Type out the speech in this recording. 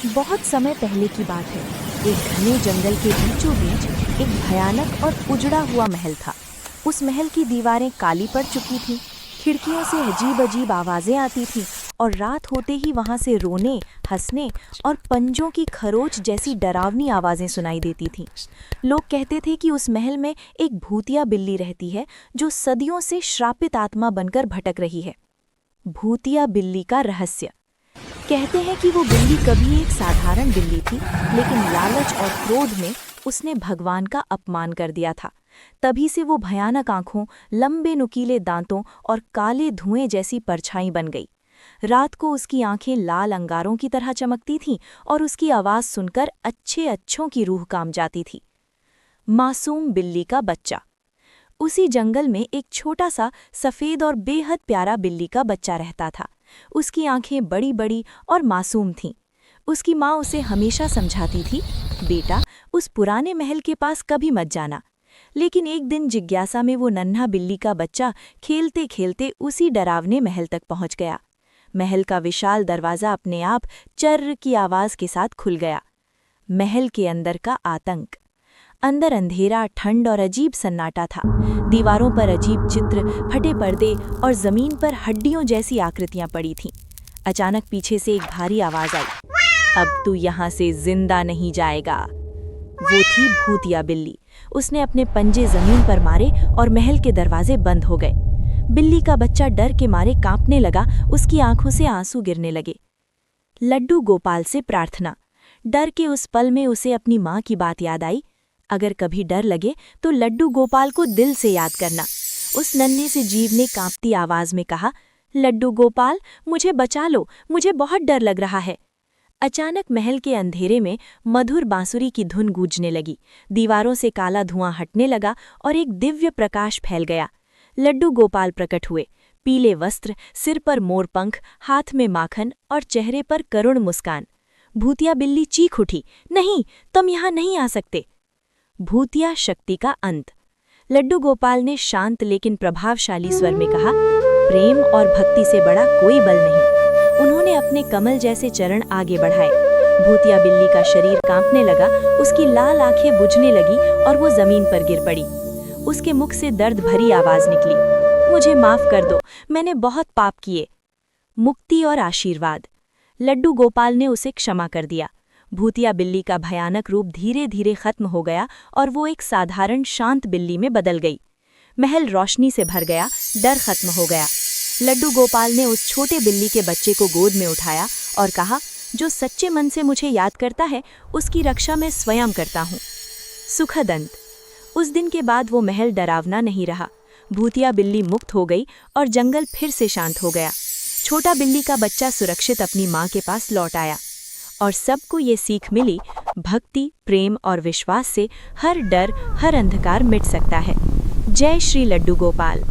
बहुत समय पहले की बात है। एक घने जंगल के बीचों बीच एक भयानक और उजड़ा हुआ महल था। उस महल की दीवारें काली पड़ चुकी थीं, खिड़कियों से अजीब अजीब आवाजें आती थीं और रात होते ही वहां से रोने, हंसने और पंजों की खरोच जैसी डरावनी आवाजें सुनाई देती थीं। लोग कहते थे कि उस महल में एक भूतिया बिल्ली रहती है जो सदियों से श्रापित आत्मा बनकर भटक रही है। भूतिया बिल्ली का रहस्य। कहते हैं कि वो बिल्ली कभी एक साधारण बिल्ली थी, लेकिन लालच और क्रोध में उसने भगवान का अपमान कर दिया था। तभी से वो भयानक आंखों, लंबे नुकीले दांतों और काले धुएं जैसी परछाई बन गई। रात को उसकी आंखें लाल अंगारों की तरह चमकती थीं और उसकी आवाज सुनकर अच्छों की रूह काम जाती थी। मासूम बिल्ली का बच्चा। उसी जंगल में एक छोटा सा सफेद और बेहद प्यारा बिल्ली का बच्चा रहता था। उसकी आंखें बड़ी बड़ी और मासूम थीं। उसकी माँ उसे हमेशा समझाती थी, बेटा, उस पुराने महल के पास कभी मत जाना। लेकिन एक दिन जिज्ञासा में वो नन्हा बिल्ली का बच्चा खेलते खेलते उसी डरावने महल तक पहुंच गया। महल का विशाल दरवाज़ा अपने आप चर्र की आवाज़ के साथ खुल गया। महल के अंदर का आतंक। अंदर अंधेरा, ठंड और अजीब सन्नाटा था। दीवारों पर अजीब चित्र, फटे पर्दे और जमीन पर हड्डियों जैसी आकृतियां पड़ी थीं। अचानक पीछे से एक भारी आवाज आई, अब तू यहाँ से जिंदा नहीं जाएगा। वो थी भूतिया बिल्ली। उसने अपने पंजे जमीन पर मारे और महल के दरवाजे बंद हो गए। बिल्ली का बच्चा डर के मारे कांपने लगा, उसकी आंखों से आंसू गिरने लगे। लड्डू गोपाल से प्रार्थना। डर के उस पल में उसे अपनी माँ की बात याद आई, अगर कभी डर लगे तो लड्डू गोपाल को दिल से याद करना। उस नन्हे से जीव ने कांपती आवाज में कहा, लड्डू गोपाल, मुझे बचा लो, मुझे बहुत डर लग रहा है। अचानक महल के अंधेरे में मधुर बांसुरी की धुन गूंजने लगी। दीवारों से काला धुआं हटने लगा और एक दिव्य प्रकाश फैल गया। लड्डू गोपाल प्रकट हुए, पीले वस्त्र, सिर पर मोरपंख, हाथ में माखन और चेहरे पर करुण मुस्कान। भूतिया बिल्ली चीख उठी, नहीं, तुम यहाँ नहीं आ सकते। भूतिया शक्ति का अंत। लड्डू गोपाल ने शांत लेकिन प्रभावशाली स्वर में कहा, प्रेम और भक्ति से बड़ा कोई बल नहीं। उन्होंने अपने कमल जैसे चरण आगे बढ़ाए। भूतिया बिल्ली का शरीर कांपने लगा, उसकी लाल आंखें बुझने लगी और वो जमीन पर गिर पड़ी। उसके मुख से दर्द भरी आवाज निकली, मुझे माफ कर दो, मैंने बहुत पाप किए। मुक्ति और आशीर्वाद। लड्डू गोपाल ने उसे क्षमा कर दिया। भूतिया बिल्ली का भयानक रूप धीरे धीरे खत्म हो गया और वो एक साधारण शांत बिल्ली में बदल गई। महल रोशनी से भर गया, डर खत्म हो गया। लड्डू गोपाल ने उस छोटे बिल्ली के बच्चे को गोद में उठाया और कहा, जो सच्चे मन से मुझे याद करता है उसकी रक्षा मैं स्वयं करता हूँ। सुखद अंत। उस दिन के बाद वो महल डरावना नहीं रहा। भूतिया बिल्ली मुक्त हो गई और जंगल फिर से शांत हो गया। छोटा बिल्ली का बच्चा सुरक्षित अपनी माँ के पास लौट आया और सबको ये सीख मिली, भक्ति, प्रेम और विश्वास से हर डर, हर अंधकार मिट सकता है। जय श्री लड्डू गोपाल।